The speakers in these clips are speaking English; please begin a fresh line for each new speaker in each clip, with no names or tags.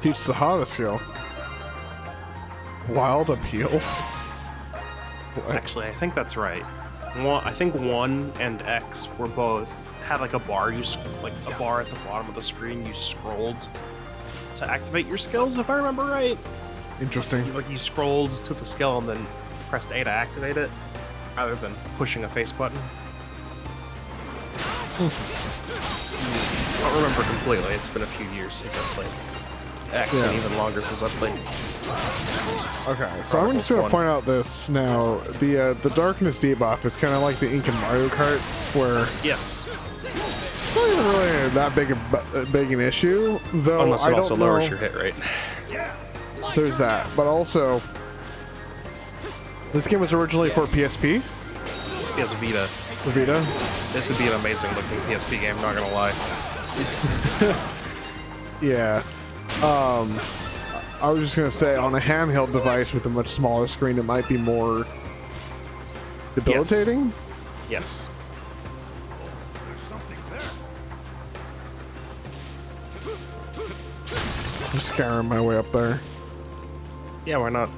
Teach Sahara skill. Wild appeal. What?
Actually, I think that's right. I think 1 and X were both had like a bar. Like a bar at the bottom of the screen. You scrolled to activate your skills, if I remember right.
Interesting.
You scrolled to the skill and then pressed A to activate it, rather than pushing a face button. I don't remember completely. It's been a few years since I've played X, and even longer since I've played.
Okay, so I'm just gonna point out this now. The darkness debuff is kind of like the Ink in Mario Kart, where
Yes,
it's not even really that big an issue, though.
unless it
I
also
don't know.
lowers your hit rate.
There's that, but also this game was originally for PSP.
PS Vita.
The Vita.
This would be an amazing looking PSP game, not gonna lie.
Yeah. I was just gonna say, on a handheld device with a much smaller screen, it might be more debilitating.
Yes.
Just scaring my way up there.
Yeah, why not?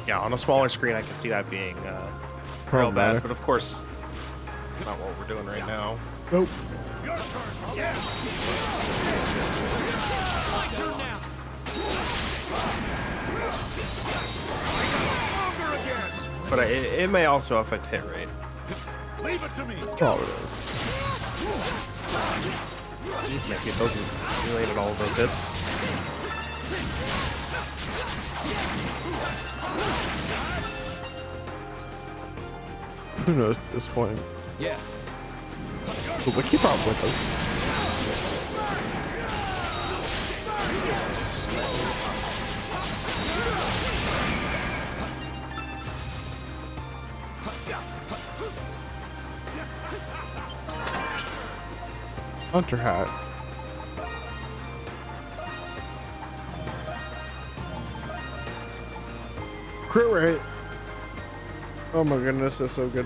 Yeah, on a smaller screen, I can see that being real bad, but of course, it's not what we're doing right now.
Nope.
But it may also affect hit rate.
Leave it to me.
Oh, it is.
Maybe it doesn't relate at all of those hits.
Who knows at this point?
Yeah.
But we keep up with us. Hunter hat. Crit rate. Oh my goodness, that's so good.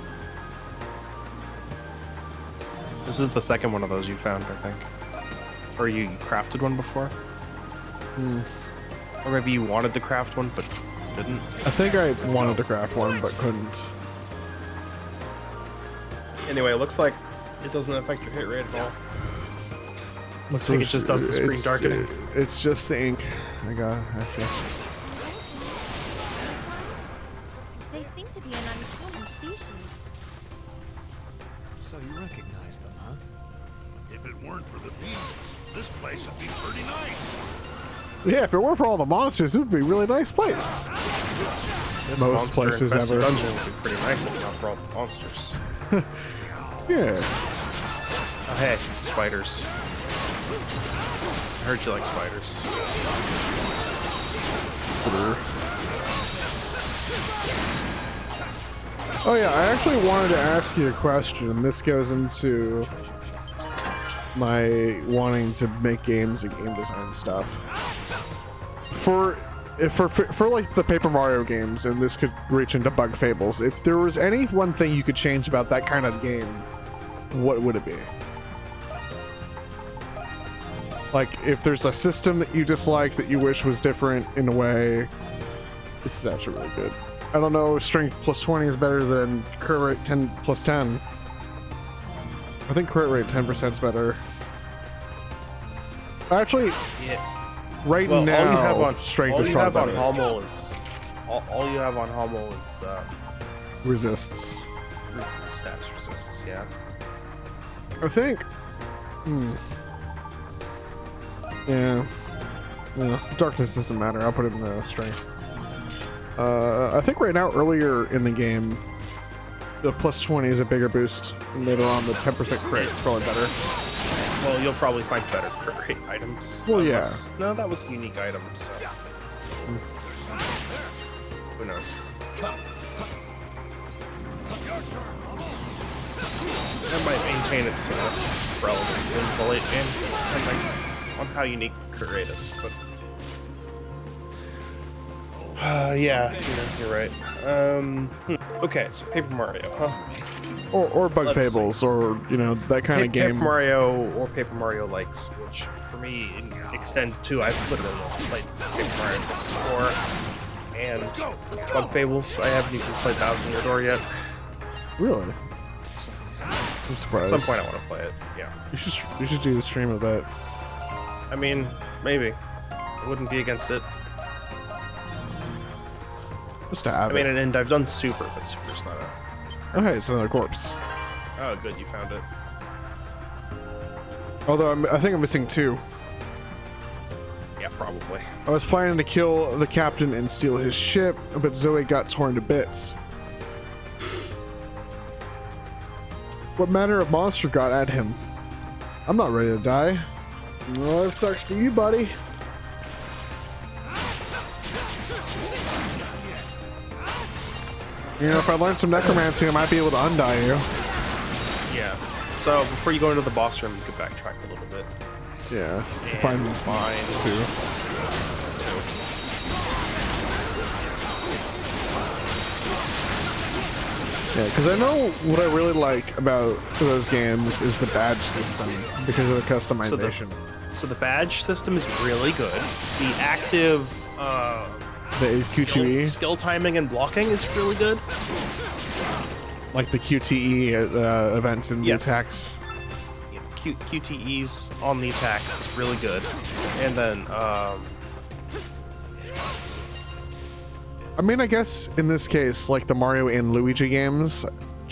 This is the second one of those you found, I think. Or you crafted one before? Or maybe you wanted to craft one, but didn't?
I think I wanted to craft one, but couldn't.
Anyway, it looks like it doesn't affect your hit rate at all. I think it just does the screen darkening.
It's just the ink. I see.
They seem to be an uncommon species.
So you recognize them, huh? If it weren't for the beasts, this place would be pretty nice.
Yeah, if it weren't for all the monsters, it would be a really nice place.
This
Most places
monster-infested
ever.
dungeon would be pretty nice if not for all the monsters.
Yeah.
Oh, hey, spiders. I heard you like spiders.
Oh yeah, I actually wanted to ask you a question, and this goes into my wanting to make games and game design stuff. For like the Paper Mario games, and this could reach into Bug Fables, if there was any one thing you could change about that kind of game, what would it be? Like, if there's a system that you dislike that you wish was different in a way, this is actually really good. I don't know, strength plus 20 is better than crit rate 10 plus 10. I think crit rate 10% is better. Actually,
Yeah.
right
Well,
now,
all you have on
strength
all
is
you have
probably
on
better.
Hummel is all you have on Hummel is
Resists.
stats resists. Yeah.
I think. Yeah. Darkness doesn't matter. I'll put it in the strength. I think right now, earlier in the game, the plus 20 is a bigger boost. And later on, the 10% crit is probably better.
Well, you'll probably find better crit rate items.
Well, yeah.
No, that was a unique item, so who knows? It might maintain its relevance in the late game, depending on how unique crit rate is, but Yeah, you're right. Okay, so Paper Mario, huh?
Or Bug
Let's
Fables, or you know that kind of game.
Paper Mario or Paper Mario likes, which for me extends to I've literally played Paper Mario 64 and Bug Fables. I haven't even played Thousand Year Door yet.
Really? I'm surprised.
At some point, I want to play it. Yeah.
You should do the stream of that.
I mean, maybe. I wouldn't be against it.
Just to have
I mean,
it.
and I've done Super, but Super's not a.
Okay, it's another corpse.
Oh, good, you found it.
Although I think I'm missing 2.
Yeah, probably.
I was planning to kill the captain and steal his ship, but Zoe got torn to bits. What manner of monster got at him? I'm not ready to die. Well, that sucks for you, buddy. You know, if I learn some necromancy, I might be able to undie you.
Yeah. So before you go into the boss room, you could backtrack a little bit.
Yeah.
And
Find
find
2. Yeah, because I know what I really like about those games is the badge system because of the customization.
So the badge system is really good. The active
The QTE,
skill timing and blocking is really good.
like the QTE events and the
Yes.
attacks.
Yeah, QTEs on the attacks is really good. And then
I mean, I guess in this case, like the Mario and Luigi games,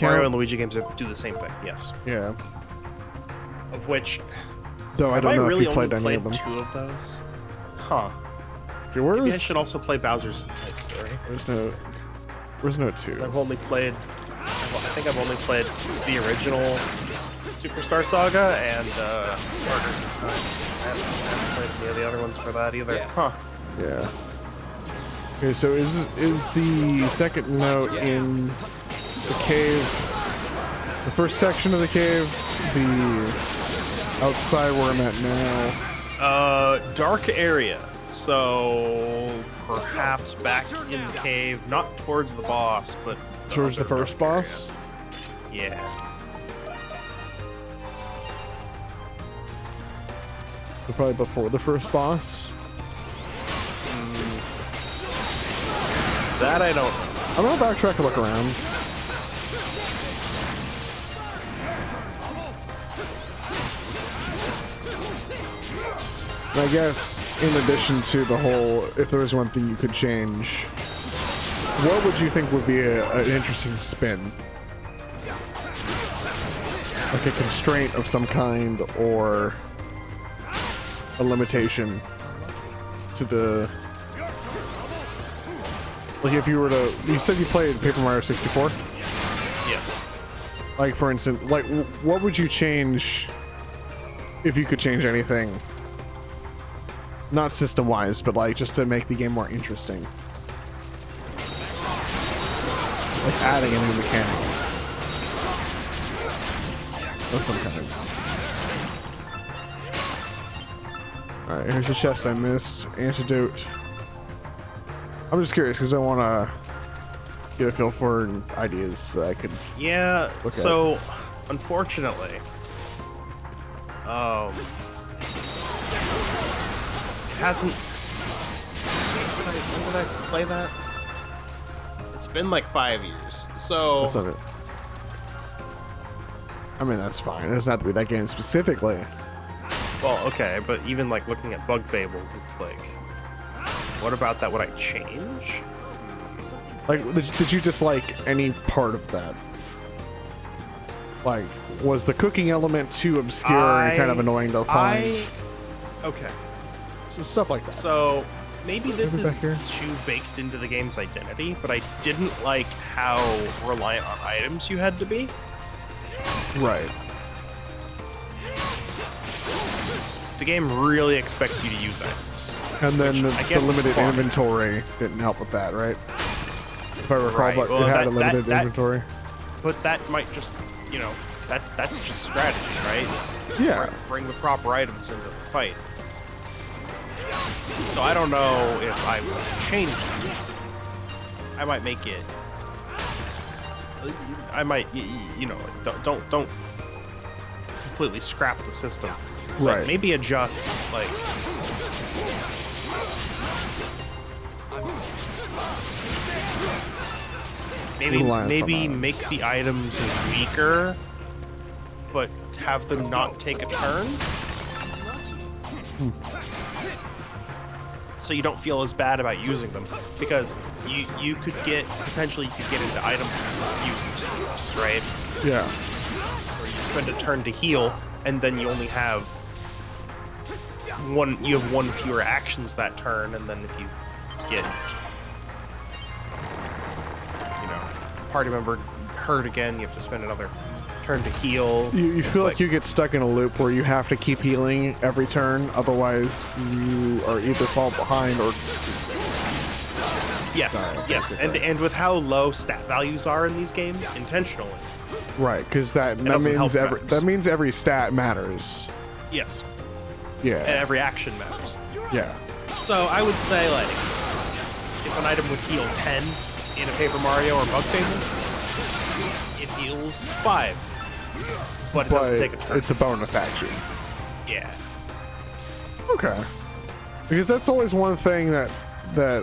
Mario and Luigi games do the same thing. Yes.
yeah.
Of which
Though I
have
don't know
really
if you
only
played any of them.
2 of those. Huh.
Okay,
Maybe I
where's
should also play Bowser's Inside Story.
where's no 2?
I've only played. I think I've only played the original Superstar Saga and Burgers in Time. I haven't played any of the other ones for that either.
Yeah.
Huh.
Yeah. Okay, so is the second note in the cave, the first section of the cave, the outside where I'm at now?
Dark area. So perhaps back in the cave, not towards the boss, but
Towards the
other
first
dark
boss?
area. Yeah.
So probably before the first boss?
That I don't.
I'm gonna backtrack and look around. And I guess in addition to the whole, if there was one thing you could change, what would you think would be an interesting spin? Like a constraint of some kind or a limitation to the... Like if you were to... You said you played Paper Mario 64?
Yes.
Like for instance, like what would you change if you could change anything? Not system-wise, but like just to make the game more interesting. Like adding a new mechanic. Of some kind. Alright, here's the chest I missed. Antidote. I'm just curious because I want to get a feel for ideas that I could...
Yeah,
Look
so unfortunately, it hasn't. When did I play that? It's been like 5 years. So
That's not it. I mean, that's fine. It doesn't have to be that game specifically.
well, okay, but even like looking at Bug Fables, it's like, what about that would I change?
Like, did you dislike any part of that? Like, was the cooking element too obscure and kind of annoying to find?
Okay,
So stuff like that.
so maybe this
Maybe
is
back here.
too baked into the game's identity, but I didn't like how reliant on items you had to be.
Right.
The game really expects you to use items.
And then
Which
the,
I
the
guess is
limited
fine.
inventory didn't help with that, right? If I recall,
Right,
but
well,
it had a
that-
limited
that-
inventory.
But that might just, you know, that's just strategy, right?
Yeah.
Bring the proper items into the fight. So I don't know if I would change that. I might make it. I might, you know, don't completely scrap the system. Like,
Right.
maybe adjust, like. Maybe make the items weaker, but have them not take a turn. So you don't feel as bad about using them, because you could get potentially into item usage, right?
Yeah.
Where you spend a turn to heal, and then you only have one fewer actions that turn, and then if you get, you know, party member hurt again, you have to spend another turn to heal.
You feel like you get stuck in a loop where you have to keep healing every turn, otherwise you are either fall behind or
Yes,
die.
yes, and with how low stat values are in these games, intentionally.
right, because that
doesn't help matters.
means every stat matters.
Yes,
Yeah.
and every action matters.
Yeah.
So I would say, like, if an item would heal 10 in a Paper Mario or Bug Fables, it heals 5, but it doesn't take a turn.
It's a bonus action.
Yeah.
Okay. Because that's always one thing that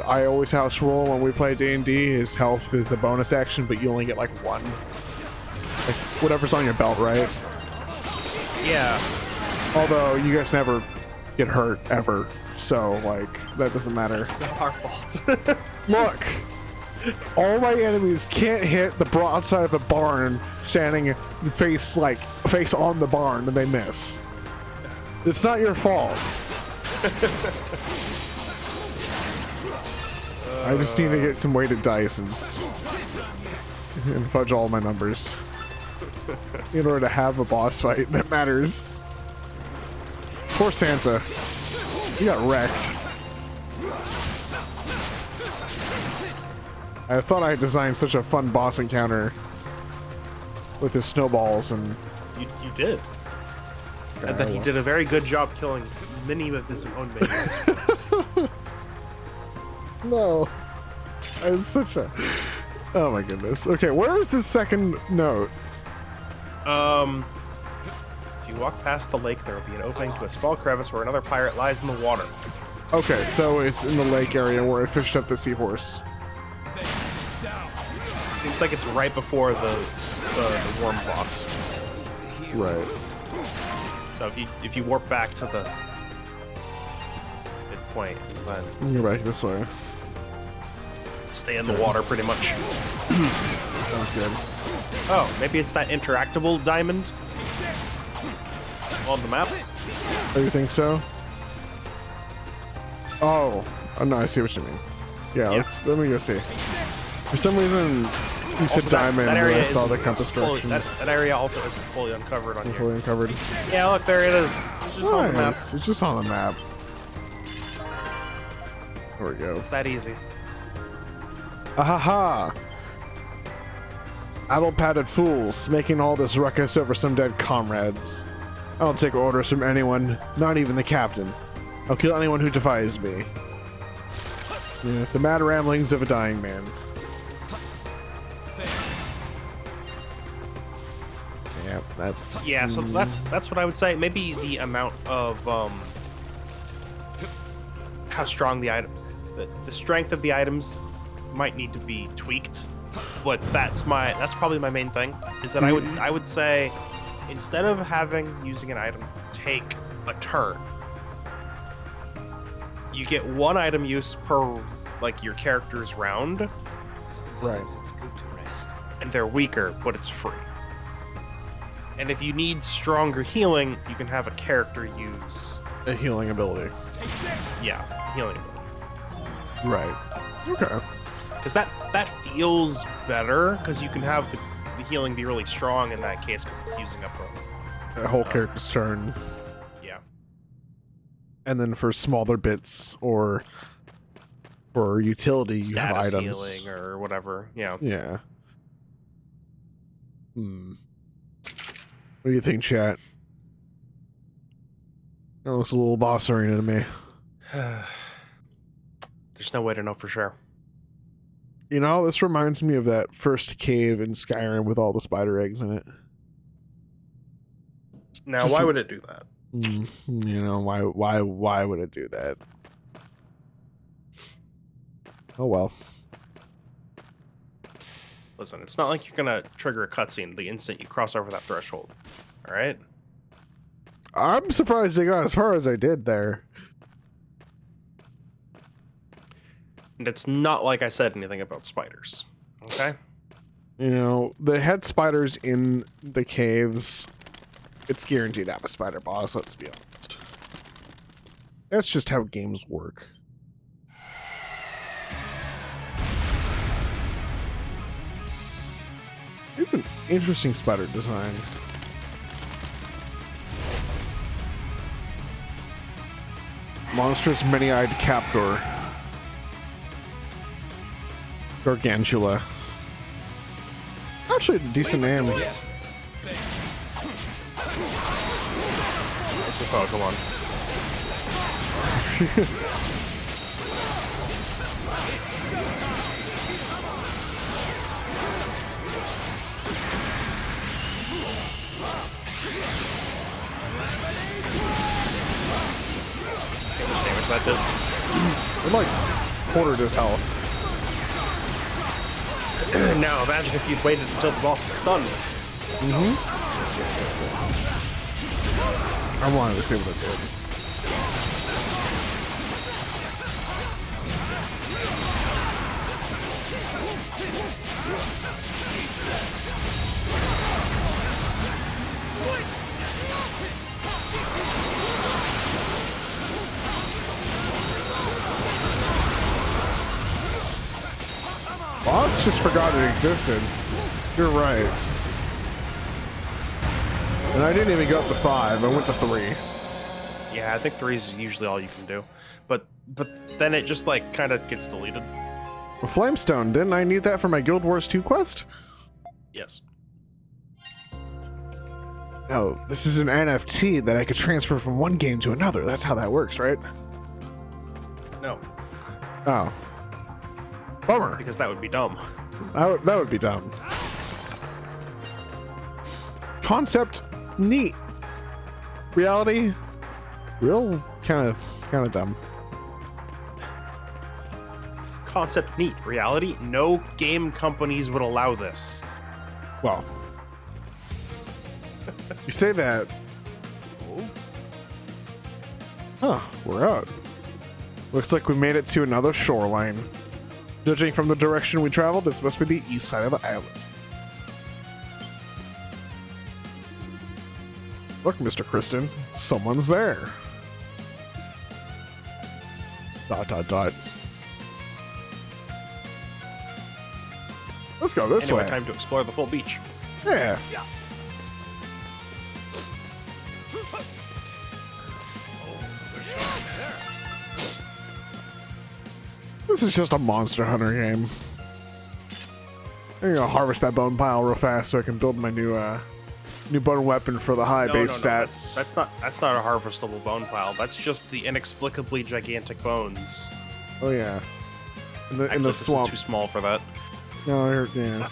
I always house rule when we play D&D is health is a bonus action, but you only get like one. Like whatever's on your belt, right?
Yeah.
Although you guys never get hurt ever, so like that doesn't matter.
It's not our fault.
Look, all my enemies can't hit the broadside of the barn standing face on the barn and they miss. It's not your fault. I just need to get some weighted dice and fudge all my numbers in order to have a boss fight that matters. Poor Santa. He got wrecked. I thought I had designed such a fun boss encounter with his snowballs and...
You did. And then he did a very good job killing many of his own minions.
No. It's such a... Oh my goodness. Okay, where is the second note?
If you walk past the lake, there will be an opening to a small crevice where another pirate lies in the water.
Okay, so it's in the lake area where I fished up the seahorse.
Seems like it's right before the worm boss.
Right.
So if you warp back to the midpoint, then
You're back this way.
stay in the water pretty much.
Sounds good.
Oh, maybe it's that interactable diamond on the map.
Oh, you think so? Oh no, I see what you mean. Yeah,
Yeah.
let me go see. For some reason, you said
Also,
diamond
that
when
area
I saw the
isn't
compass
fully-
directions.
that area also isn't fully uncovered on here.
Fully uncovered.
Yeah, look, there it is. It's just on the map.
Nice. It's just on the map. There we go.
It's that easy.
Ahaha! Addle-padded fools, making all this ruckus over some dead comrades. I don't take orders from anyone, not even the captain. I'll kill anyone who defies me. Yes, the mad ramblings of a dying man. Yeah, that.
Yeah, so that's what I would say. Maybe the amount of how strong the item, the strength of the items might need to be tweaked. But that's probably my main thing. Is that I would say instead of using an item take a turn, you get one item use per like your character's round.
Right.
It's good to rest.
And they're weaker, but it's free. And if you need stronger healing, you can have a character use,
A healing ability.
yeah, healing ability.
Right. Okay.
Because that feels better, because you can have the healing be really strong in that case, because it's using up
A whole character's turn.
yeah.
And then for smaller bits or for utility, you have
Status
items.
healing or whatever, yeah.
Yeah. What do you think, chat? That looks a little boss arena to me.
There's no way to know for sure.
You know, this reminds me of that first cave in Skyrim with all the spider eggs in it.
Now,
Just
why would it do that?
You know, why would it do that? Oh well.
Listen, it's not like you're gonna trigger a cutscene the instant you cross over that threshold. All right?
I'm surprised they got as far as they did there.
And it's not like I said anything about spiders. Okay?
You know, they had spiders in the caves. It's guaranteed to have a spider boss, let's be honest. That's just how games work. It's an interesting spider design. Monstrous many-eyed captor. Gargantula. Actually, a decent name.
It's a Pokemon. See how much damage that did?
It like quartered his health.
Now, imagine if you'd waited until the boss was stunned.
I wanted to see what it did. Boss just forgot it existed. You're right. And I didn't even go up to 5. I went to 3.
Yeah, I think 3 is usually all you can do. But then it just, like, kind of gets deleted.
Well, Flamestone, didn't I need that for my Guild Wars 2 quest?
Yes.
No, this is an NFT that I could transfer from one game to another. That's how that works, right?
No,
Oh. Bummer.
because that would be dumb.
That would be dumb. Concept, neat. Reality, real kind of dumb.
Concept neat. Reality, no game companies would allow this.
Well, you say that. Huh, we're out. Looks like we made it to another shoreline. Judging from the direction we traveled, this must be the east side of the island. Look, Mr. Kristen, someone's there. ... Let's go this
Anyway,
way.
time to explore the full beach.
Yeah. This is just a Monster Hunter game. I'm gonna harvest that bone pile real fast so I can build my new bone weapon for the high base stats.
That's not a harvestable bone pile. That's just the inexplicably gigantic bones.
Oh yeah. In the
Actually, this
swamp.
is too small for that.
No, yeah.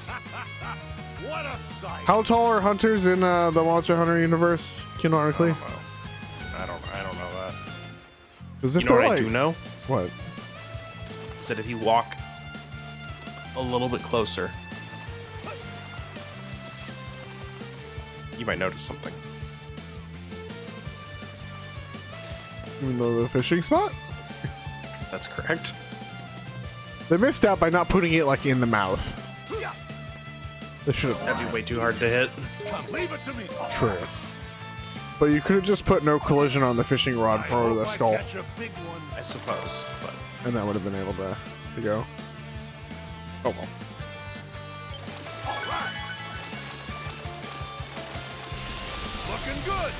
What a sight!
How tall are hunters in the Monster Hunter universe, canonically?
I don't know that.
Because
You know what I do know?
What?
Is that if you walk a little bit closer, you might notice something.
You know the fishing spot?
That's correct.
They missed out by not putting it like in the mouth. They should have.
That'd be way too hard to hit.
Leave it to me.
True. But you could have just put no collision on the fishing rod for the skull,
Catch a big one.
I suppose, but
and that would have been able to go. Oh well.
Looking good.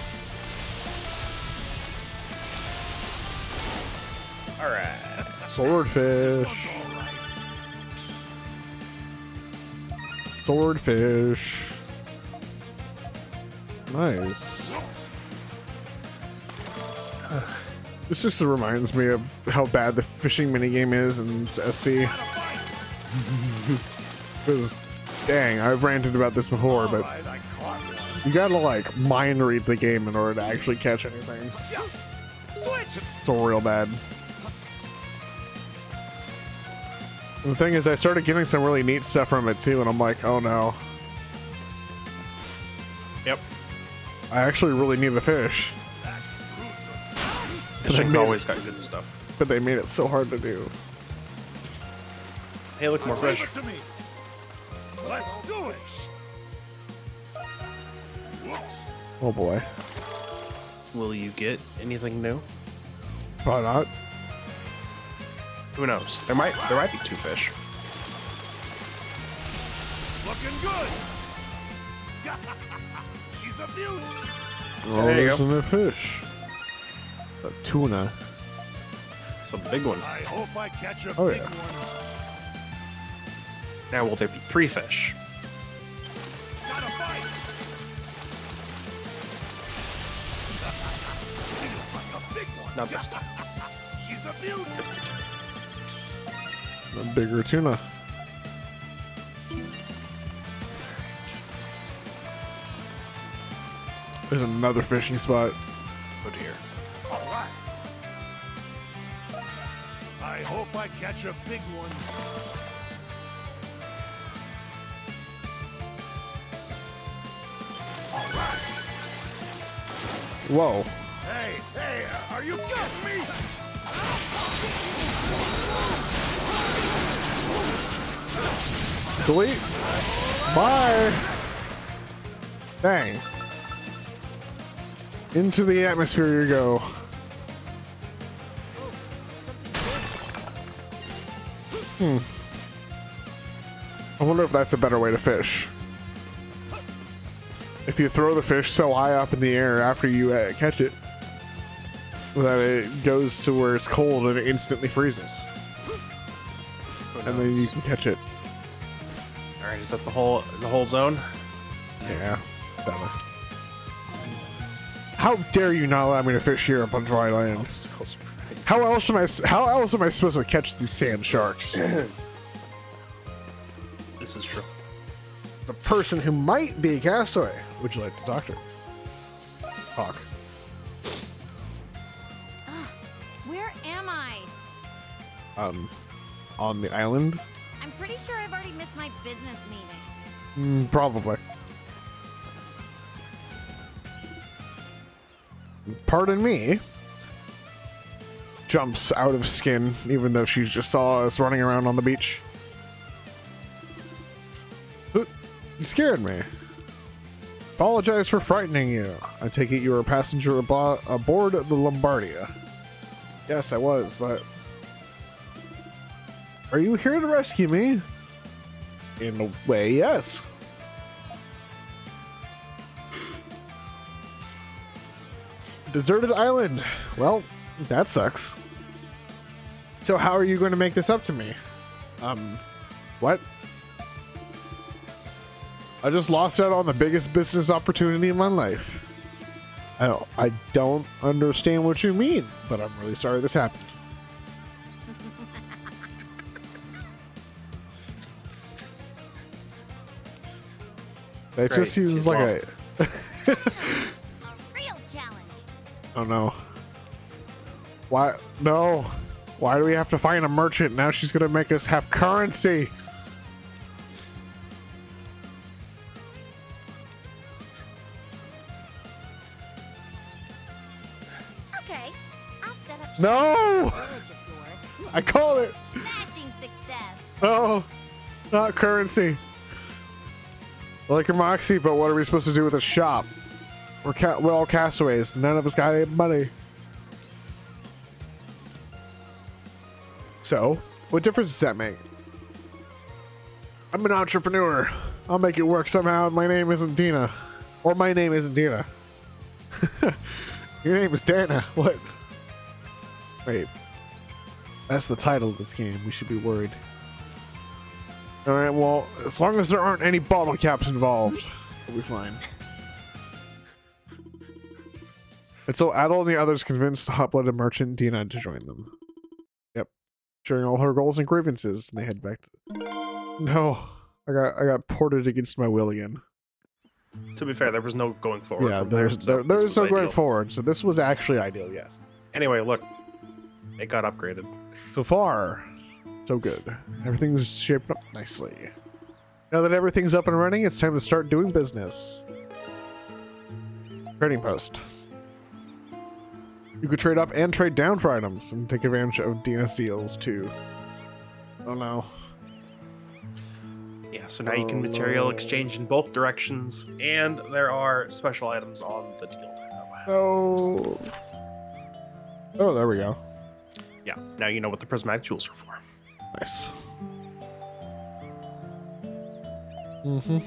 all right.
Swordfish. Swordfish. Nice. This just reminds me of how bad the fishing minigame is in SC. Because, dang, I've ranted about this before, but
Alright, I caught one.
you gotta like mind read the game in order to actually catch anything.
Yeah. Switch.
It's all real bad. And the thing is, I started getting some really neat stuff from it too, and I'm like, oh no.
Yep.
I actually really need a fish.
Fishing's
made
always got good stuff.
But they made it so hard to do.
Hey, look, more
Leave
fish.
it to me. Let's do it. Whoops.
Oh boy.
Will you get anything new?
Probably not.
Who knows? There might be 2 fish.
Looking good. She's a beauty.
Oh,
there you
there's
go.
a new fish. A tuna.
It's a big one.
I hope I catch a
Oh,
big
yeah.
one.
Now will there be 3 fish?
Gotta fight. Feels like a big one.
Not this time.
She's a beauty.
Just a 2.
A bigger tuna. There's another fishing spot.
Oh dear.
All right. I hope I catch a big one. All right.
Whoa.
Hey, are you kidding me?
Delete. Bye. Dang. Into the atmosphere you go. I wonder if that's a better way to fish. If you throw the fish so high up in the air after you catch it, that it goes to where it's cold and it instantly freezes.
Who
And then you
knows?
can catch it.
All right, is that the whole zone?
Yeah. Better. How dare you not allow me to fish here up on dry land?
Just closer.
How else am I supposed to catch these sand sharks?
This is true.
The person who might be a castaway. Would you like to talk to her? Talk.
Where am I?
On the island?
I'm pretty sure I've already missed my business meeting.
Probably. Pardon me. Jumps out of skin, even though she just saw us running around on the beach. You scared me. Apologize for frightening you. I take it you were a passenger aboard the Lombardia. Yes, I was, but... Are you here to rescue me? In a way, yes. Deserted island. Well, that sucks. So how are you going to make this up to me? What? I just lost out on the biggest business opportunity in my life. I don't understand what you mean, but I'm really sorry this happened. It
Great,
just seems
she's
like
lost.
a...
Real challenge.
Oh no. Why? No. Why do we have to find a merchant? Now she's gonna make us have currency.
Okay, I'll set up
No!
village of yours.
I called it.
Smashing success.
No. Not currency. Like a Moxie, but what are we supposed to do with a shop? We're all castaways. None of us got any money. So, what difference does that make? I'm an entrepreneur. I'll make it work somehow. My name isn't Dina. Or my name isn't Dina. Your name is Dana. What? Wait. That's the title of this game. We should be worried. Alright, well, as long as there aren't any bottle caps involved, we'll be fine. And so Adol and the others convinced the hot-blooded merchant Dina to join them. Yep. Sharing all her goals and grievances, and they head back to... No, I got ported against my will again.
To be fair, there was no going forward.
Yeah,
from there,
there's
so this was
no going
ideal.
forward, so this was actually ideal. Yes.
Anyway, look, it got upgraded.
So far, so good. Everything's shaped up nicely. Now that everything's up and running, it's time to start doing business. Trading post. You could trade up and trade down for items and take advantage of DNS deals too. Oh no.
Yeah, so now you can material exchange in both directions, and there are special items on the deal tab.
Oh. Oh, there we go.
Yeah, now you know what the prismatic jewels are for.
Nice. Mm-hmm.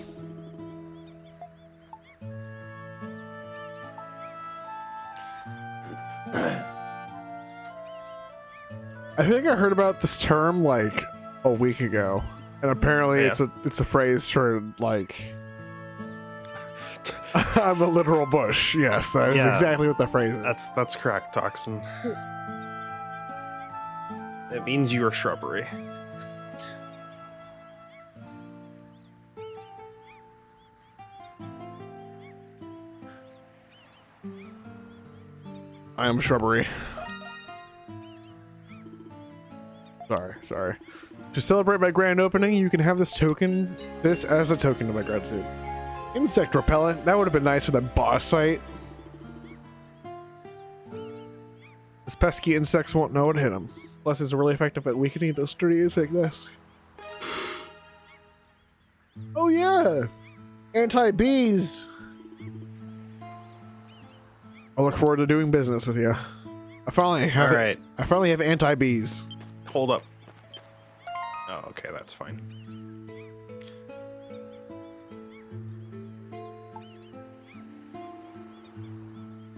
I think I heard about this term like a week ago, and apparently
Yeah.
it's a phrase for like I'm a literal bush. Yes, that is
Yeah.
exactly what the phrase is.
That's correct, Toxin. It means you are shrubbery.
I am shrubbery. Sorry. To celebrate my grand opening, you can have this as a token of my gratitude. Insect repellent. That would have been nice for that boss fight. Those pesky insects won't know what hit them. Plus, it's really effective at weakening those sturdy insect nests. Oh yeah! Anti-bees! I look forward to doing business with you. I finally have anti-bees.
Hold up. Oh, okay, that's fine.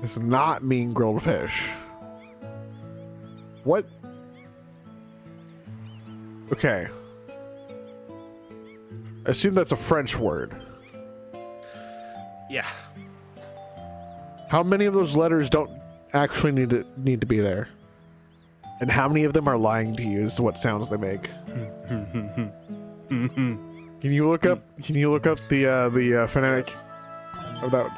It's not mean grilled fish. What? Okay. I assume that's a French word.
Yeah.
How many of those letters don't actually need to be there? And how many of them are lying to you is what sounds they make? Can you look up the phonetic
Yes.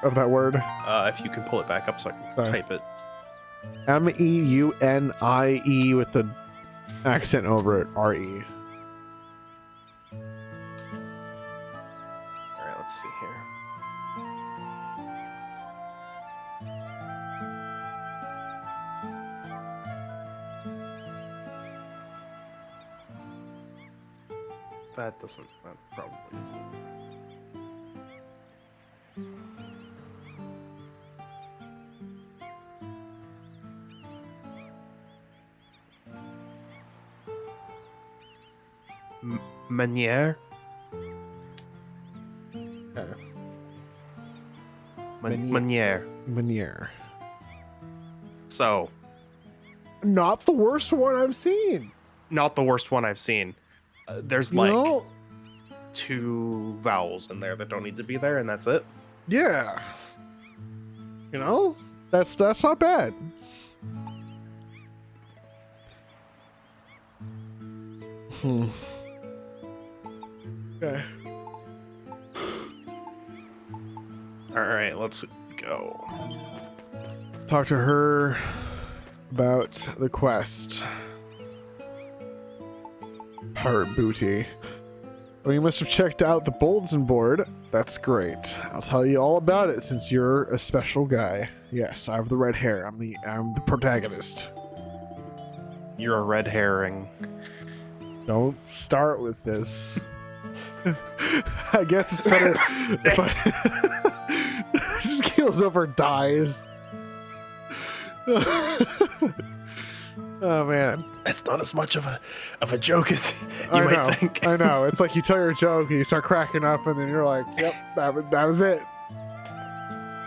of that word?
If you can pull it back up so I can
Sorry.
type it.
MEUNIE with the accent over it. RE.
Alright, let's see here. That probably isn't. Manière? Manière.
Meunier.
So,
Not the worst one I've seen.
not the worst one I've seen. There's
You
like
know?
2 vowels in there that don't need to be there, and that's it.
Yeah. You know? That's not bad. Okay.
Alright, let's go.
Talk to her about the quest. Pirate booty. Well, you must have checked out the bulletin board. That's great. I'll tell you all about it since you're a special guy. Yes, I have the red hair. I'm the protagonist.
You're a red herring.
Don't start with this. I guess it's better if I just keels over, dies. Oh man,
It's not as much of a joke as you
I
might
know.
think.
I know. It's like you tell your joke and you start cracking up, and then you're like, "Yep, that was it."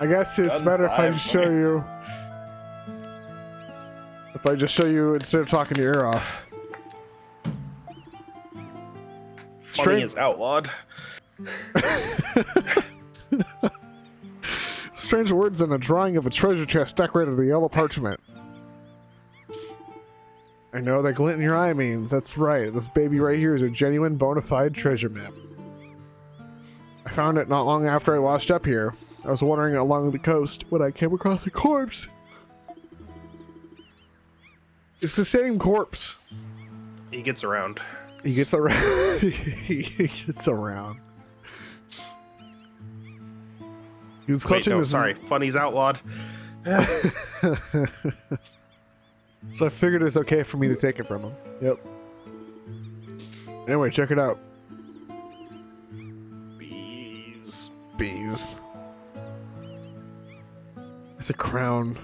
I guess it's
Done
better if I
by
just show
me.
you. If I just show you instead of talking your ear off.
Funny
Straight-
is outlawed.
Strange words and a drawing of a treasure chest decorated with yellow parchment. I know that glint in your eye means. That's right. This baby right here is a genuine bona fide treasure map. I found it not long after I washed up here. I was wandering along the coast when I came across a corpse. It's the same corpse.
He gets around.
He gets around. He gets around. He was
Wait,
clutching
no,
his...
sorry. Funny's outlawed.
So I figured it's okay for me to take it from him. Yep. Anyway, check it out.
Bees.
Bees. It's a crown.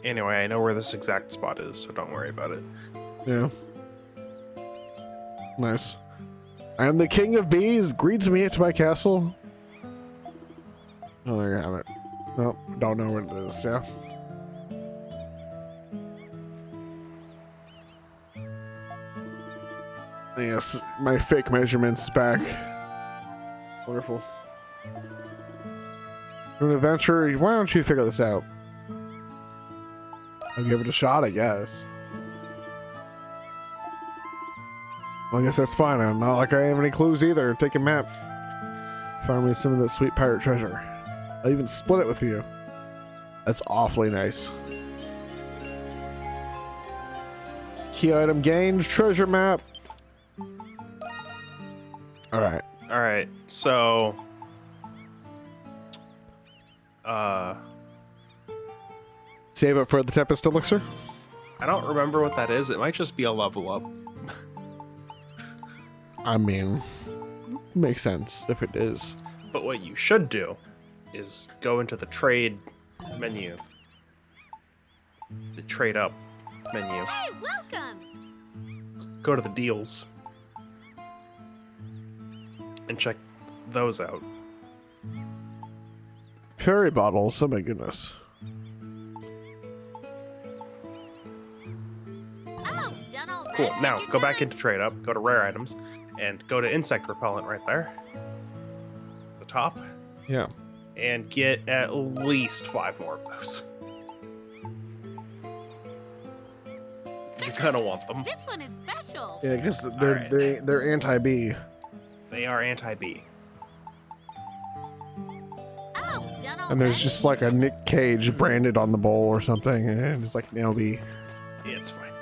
Anyway, I know where this exact spot is, so don't worry about it.
Yeah. Nice. I am the king of bees. Greets me into my castle. Oh, there you have it. Nope, don't know what it is. Yeah. Yes, my fake measurements back. Wonderful. For an adventure, why don't you figure this out? I'll give it a shot, I guess. Well, I guess that's fine. I'm not like I have any clues either. Take a map. Find me some of that sweet pirate treasure. I'll even split it with you. That's awfully nice. Key item gained. Treasure map. Alright.
Alright, so...
Save it for the Tempest Elixir?
I don't remember what that is. It might just be a level up.
I mean, makes sense if it is.
But what you should do is go into the trade menu. The trade up menu.
Hey, welcome!
Go to the deals. And check those out.
Fairy bottles, oh my goodness.
Oh, done all
Cool.
that.
Now,
Take
go
your
back
time.
into trade up, go to rare items, and go to insect repellent right there. The top.
Yeah.
And get at least 5 more of those. You're gonna want them.
This one is special.
Yeah, because
Alright.
they're anti-bee.
They are anti-bee.
Oh, done all
And there's
that.
just like a Nick Cage branded on the bowl or something, and it's like nail bee.
Yeah, it's fine.